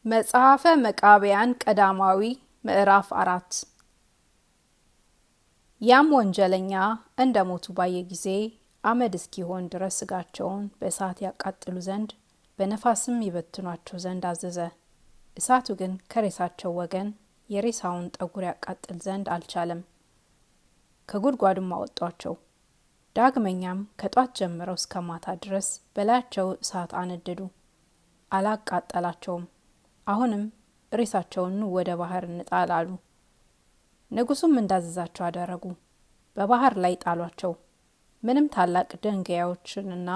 መጽሐፈ መቃብያን ቀዳማዊ ምዕራፍ 4 ያም ወንጀለኛ እንደ ሞቱ ባየ ጊዜ አመድ እስኪሆን ድረስ ስጋቸውን በእሳት ያቃጥሉ ዘንድ በነፋስም ይበትኗቸው ዘንድ አዘዘ። እሳቱ ግን ከሬሳቸው ወገን የሬሳውን ጠጉር ያቃጥል ዘንድ አልቻለም። ከጉድጓዱም አወጧቸው። ዳግመኛም ከጧት ጀምረው እስከ ማታ ድረስ በላያቸው እሳት አነደዱ፣ አላቃጠላቸውም። አሁንም ሬሳቸውን ወደ ባህር እንጣል አሉ። ንጉሱም እንዳዘዛቸው አደረጉ። በባህር ላይ ጣሏቸው። ምንም ታላቅ ድንጋዮችንና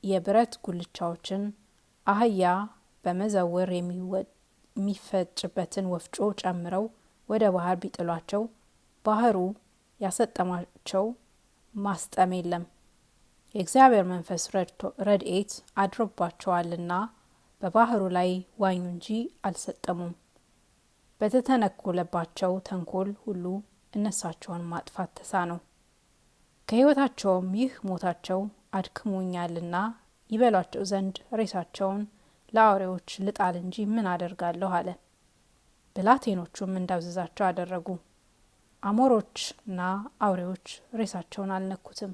የብረት ጉልቻዎችን አህያ በመዘውር የሚፈጭበትን ወፍጮ ጨምረው ወደ ባህር ቢጥሏቸው ባህሩ ያሰጠማቸው ማስጠም የለም። የእግዚአብሔር መንፈስ ረድኤት አድሮባቸዋልና በባህሩ ላይ ዋኙ እንጂ አልሰጠሙም። በተተነኮለባቸው ተንኮል ሁሉ እነሳቸውን ማጥፋት ተሳነው። ከሕይወታቸውም ይህ ሞታቸው አድክሞኛልና ይበሏቸው ዘንድ ሬሳቸውን ለአውሬዎች ልጣል እንጂ ምን አደርጋለሁ አለ። ብላቴኖቹም እንዳዘዛቸው አደረጉ። አሞሮችና አውሬዎች ሬሳቸውን አልነኩትም።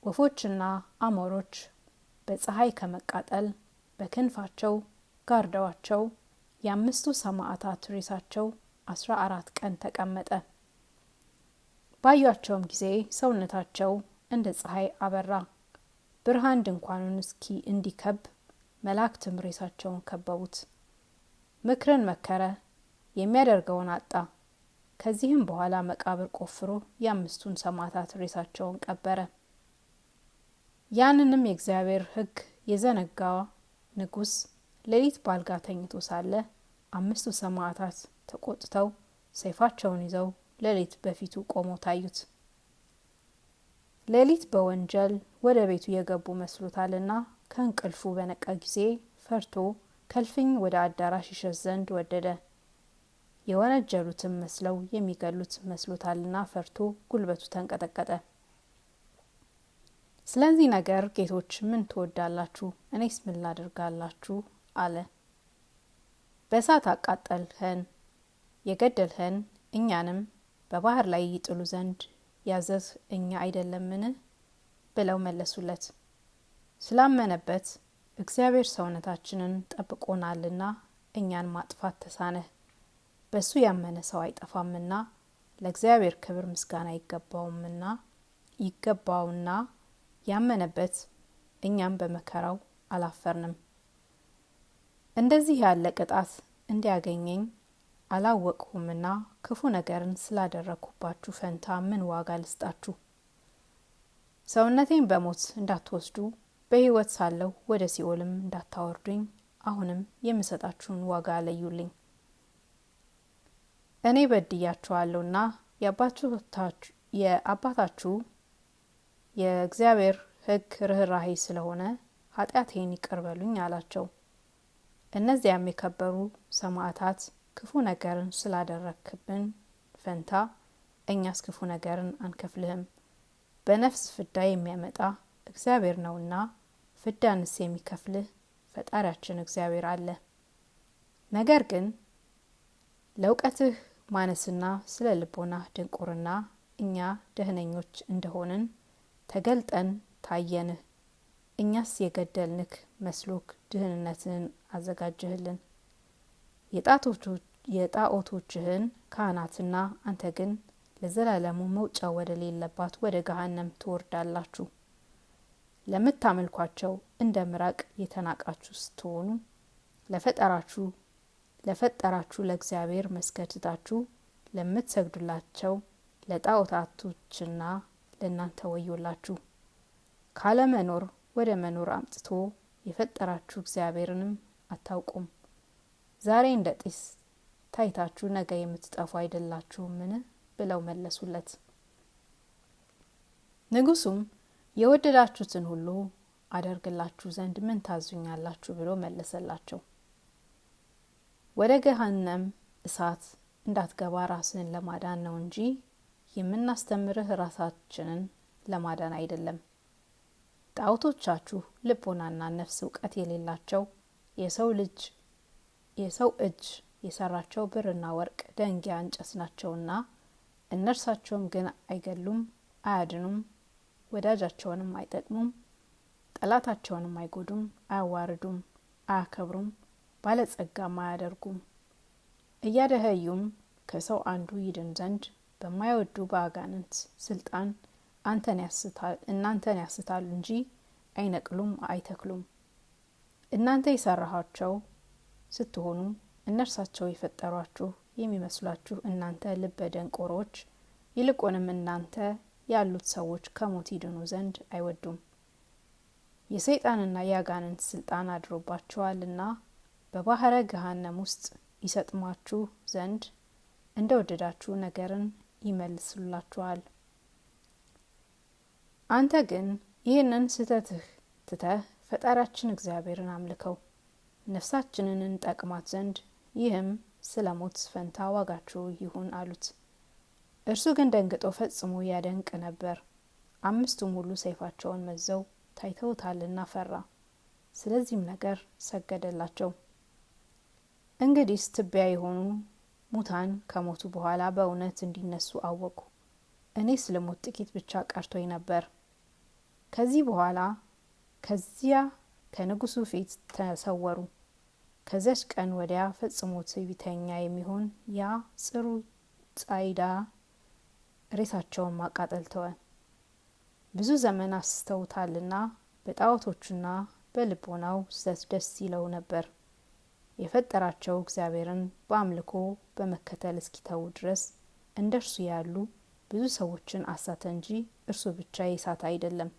ወፎችና አሞሮች በፀሐይ ከመቃጠል በክንፋቸው ጋርደዋቸው የአምስቱ ሰማዕታት ሬሳቸው 14 ቀን ተቀመጠ። ባዩአቸውም ጊዜ ሰውነታቸው እንደ ፀሐይ አበራ። ብርሃን ድንኳኑን እስኪ እንዲከብ መላእክትም ሬሳቸውን ከበቡት። ምክርን መከረ፣ የሚያደርገውን አጣ። ከዚህም በኋላ መቃብር ቆፍሮ የአምስቱን ሰማዕታት ሬሳቸውን ቀበረ። ያንንም የእግዚአብሔር ሕግ የዘነጋ ንጉስ ሌሊት ባልጋ ተኝቶ ሳለ አምስቱ ሰማዕታት ተቆጥተው ሰይፋቸውን ይዘው ሌሊት በፊቱ ቆመው ታዩት። ሌሊት በወንጀል ወደ ቤቱ የገቡ መስሎታልና ከእንቅልፉ በነቃ ጊዜ ፈርቶ ከልፍኝ ወደ አዳራሽ ይሸሽ ዘንድ ወደደ። የወነጀሉትም መስለው የሚገሉት መስሎታልና ፈርቶ ጉልበቱ ተንቀጠቀጠ። ስለዚህ ነገር ጌቶች ምን ትወዳላችሁ? እኔስ ምን ላደርጋላችሁ? አለ። በእሳት አቃጠልኸን፣ የገደልኸን እኛንም በባህር ላይ ይጥሉ ዘንድ ያዘዝ እኛ አይደለምን? ብለው መለሱለት። ስላመነበት እግዚአብሔር ሰውነታችንን ጠብቆናልና እኛን ማጥፋት ተሳነህ። በሱ ያመነ ሰው አይጠፋምና ለእግዚአብሔር ክብር ምስጋና ይገባውና ያመነበት እኛም በመከራው አላፈርንም። እንደዚህ ያለ ቅጣት እንዲያገኘኝ አላወቅሁምና ክፉ ነገርን ስላደረግኩባችሁ ፈንታ ምን ዋጋ ልስጣችሁ? ሰውነቴን በሞት እንዳትወስዱ በሕይወት ሳለሁ ወደ ሲኦልም እንዳታወርዱኝ አሁንም የምሰጣችሁን ዋጋ ለዩልኝ። እኔ በድያችኋለሁና የአባታችሁ የእግዚአብሔር ሕግ ርኅራኄ ስለሆነ ኃጢአቴን ይቅር በሉኝ አላቸው። እነዚያም የከበሩ ሰማዕታት ክፉ ነገርን ስላደረክብን ፈንታ እኛስ ክፉ ነገርን አንከፍልህም፣ በነፍስ ፍዳ የሚያመጣ እግዚአብሔር ነውና ፍዳንስ የሚከፍልህ ፈጣሪያችን እግዚአብሔር አለ። ነገር ግን ለእውቀትህ ማነስና ስለ ልቦናህ ድንቁርና እኛ ደህነኞች እንደሆንን ተገልጠን ታየንህ። እኛስ የገደልንክ መስሎክ ድህንነትን አዘጋጀህልን። የጣዖቶችህን ካህናትና አንተ ግን ለዘላለሙ መውጫ ወደ ሌለባት ወደ ገሃነም ትወርዳላችሁ። ለምታመልኳቸው እንደ ምራቅ የተናቃችሁ ስትሆኑ ለፈጠራችሁ ለእግዚአብሔር መስገድ ትታችሁ ለምትሰግዱላቸው ለጣዖታቶችና ለእናንተ ወዮላችሁ። ካለመኖር ወደ መኖር አምጥቶ የፈጠራችሁ እግዚአብሔርንም አታውቁም። ዛሬ እንደ ጢስ ታይታችሁ ነገ የምትጠፉ አይደላችሁምን? ብለው መለሱለት። ንጉሱም የወደዳችሁትን ሁሉ አደርግላችሁ ዘንድ ምን ታዙኛላችሁ? ብሎ መለሰላቸው። ወደ ገሃነም እሳት እንዳትገባ ራስን ለማዳን ነው እንጂ የምናስተምርህ ራሳችንን ለማዳን አይደለም። ጣዖቶቻችሁ ልቦናና ነፍስ እውቀት የሌላቸው የሰው ልጅ የሰው እጅ የሰራቸው ብርና ወርቅ ደንጊያ እንጨት ናቸውና እነርሳቸውም ግን አይገሉም፣ አያድኑም፣ ወዳጃቸውንም አይጠቅሙም፣ ጠላታቸውንም አይጎዱም፣ አያዋርዱም፣ አያከብሩም፣ ባለጸጋም አያደርጉም። እያደኸዩም ከሰው አንዱ ይድን ዘንድ በማይወዱ በአጋንንት ስልጣን እናንተን ያስታሉ እንጂ አይነቅሉም፣ አይተክሉም። እናንተ የሰራኋቸው ስትሆኑ እነርሳቸው የፈጠሯችሁ የሚመስሏችሁ እናንተ ልበ ደንቆሮች፣ ይልቁንም እናንተ ያሉት ሰዎች ከሞት ይድኑ ዘንድ አይወዱም። የሰይጣንና የአጋንንት ስልጣን አድሮባቸዋልና በባህረ ገሃነም ውስጥ ይሰጥማችሁ ዘንድ እንደወደዳችሁ ነገርን ይመልሱላችኋል። አንተ ግን ይህንን ስህተትህ ትተህ ፈጣሪያችን እግዚአብሔርን አምልከው፣ ነፍሳችንን እንጠቅማት ዘንድ ይህም ስለ ሞት ፈንታ ዋጋችሁ ይሁን አሉት። እርሱ ግን ደንግጦ ፈጽሞ ያደንቅ ነበር። አምስቱም ሁሉ ሰይፋቸውን መዘው ታይተውታልና ፈራ። ስለዚህም ነገር ሰገደላቸው። እንግዲህስ ትቢያ የሆኑ ሙታን ከሞቱ በኋላ በእውነት እንዲነሱ አወቁ። እኔ ስለ ሞት ጥቂት ብቻ ቀርቶኝ ነበር። ከዚህ በኋላ ከዚያ ከንጉሱ ፊት ተሰወሩ። ከዚያች ቀን ወዲያ ፈጽሞ ትዕቢተኛ የሚሆን ያ ጽሩ ጻይዳ ሬሳቸውን ማቃጠል ተወ። ብዙ ዘመን አስተውታልና በጣዖቶቹና በልቦናው ስህተት ደስ ይለው ነበር። የፈጠራቸው እግዚአብሔርን በአምልኮ በመከተል እስኪተዉ ድረስ እንደርሱ ያሉ ብዙ ሰዎችን አሳተ እንጂ እርሱ ብቻ የሳተ አይደለም።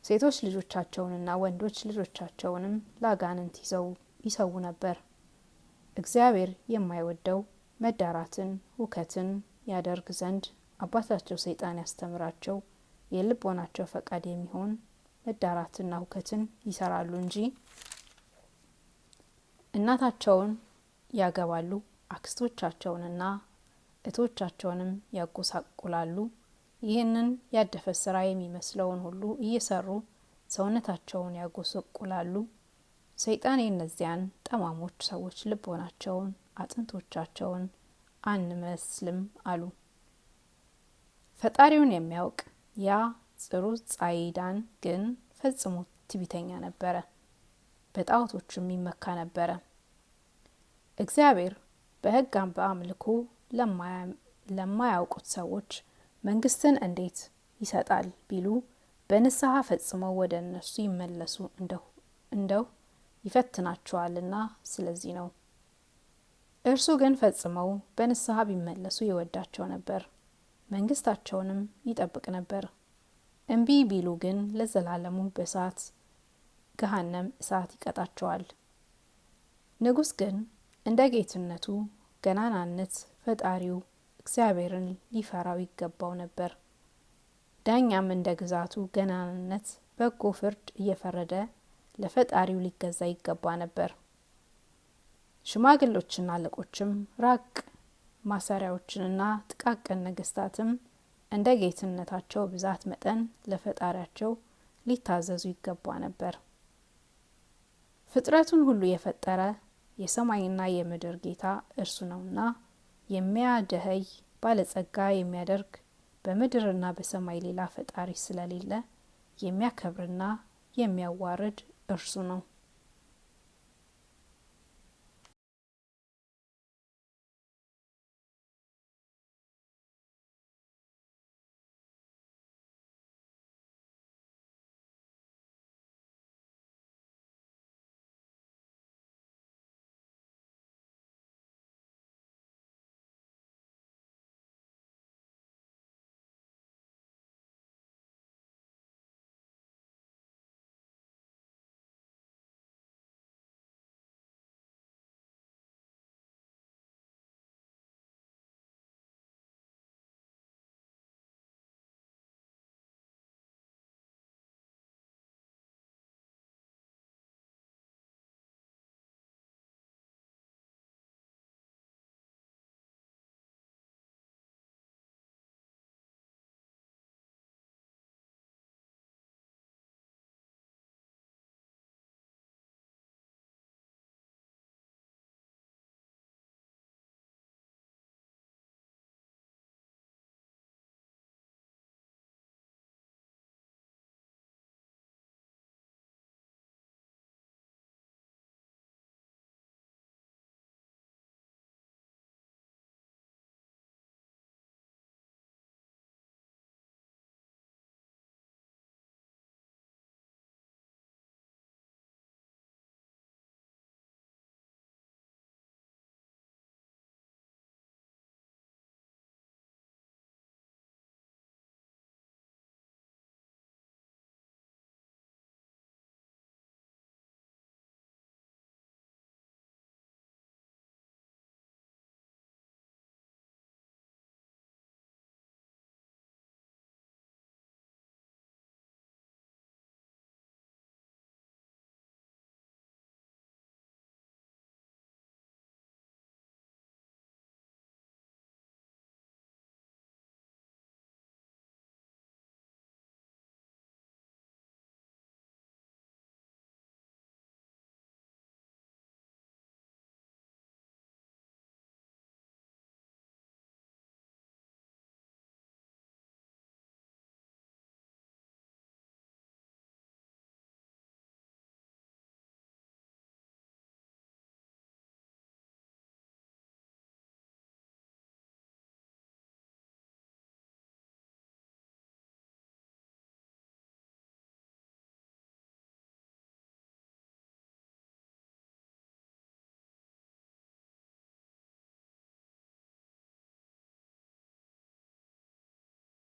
ሴቶች ልጆቻቸውንና ወንዶች ልጆቻቸውንም ለአጋንንት ይሰዉ ነበር። እግዚአብሔር የማይወደው መዳራትን፣ ሁከትን ያደርግ ዘንድ አባታቸው ሰይጣን ያስተምራቸው የልቦናቸው ፈቃድ የሚሆን መዳራትና ሁከትን ይሰራሉ እንጂ እናታቸውን ያገባሉ፣ አክስቶቻቸውንና እህቶቻቸውንም ያጎሳቁላሉ። ይህንን ያደፈ ስራ የሚመስለውን ሁሉ እየሰሩ ሰውነታቸውን ያጎሳቁላሉ። ሰይጣን የእነዚያን ጠማሞች ሰዎች ልቦናቸውን፣ አጥንቶቻቸውን አንመስልም አሉ። ፈጣሪውን የሚያውቅ ያ ጽሩ ጻይዳን ግን ፈጽሞ ትዕቢተኛ ነበረ፣ በጣዖቶቹም ይመካ ነበረ። እግዚአብሔር በሕግ በአምልኮ ለማያውቁት ሰዎች መንግስትን እንዴት ይሰጣል ቢሉ በንስሐ ፈጽመው ወደ እነሱ ይመለሱ እንደው ይፈትናቸዋልና ስለዚህ ነው። እርሱ ግን ፈጽመው በንስሐ ቢመለሱ ይወዳቸው ነበር፣ መንግስታቸውንም ይጠብቅ ነበር። እምቢ ቢሉ ግን ለዘላለሙ በእሳት ገሃነም እሳት ይቀጣቸዋል። ንጉስ ግን እንደ ጌትነቱ ገናናነት ፈጣሪው እግዚአብሔርን ሊፈራው ይገባው ነበር። ዳኛም እንደ ግዛቱ ገናናነት በጎ ፍርድ እየፈረደ ለፈጣሪው ሊገዛ ይገባ ነበር። ሽማግሎችና አለቆችም ራቅ ማሰሪያዎችንና ጥቃቅን ነገስታትም እንደ ጌትነታቸው ብዛት መጠን ለፈጣሪያቸው ሊታዘዙ ይገባ ነበር። ፍጥረቱን ሁሉ የፈጠረ የሰማይና የምድር ጌታ እርሱ ነውና የሚያደኸይ ባለጸጋ የሚያደርግ በምድርና በሰማይ ሌላ ፈጣሪ ስለሌለ የሚያከብርና የሚያዋርድ እርሱ ነው።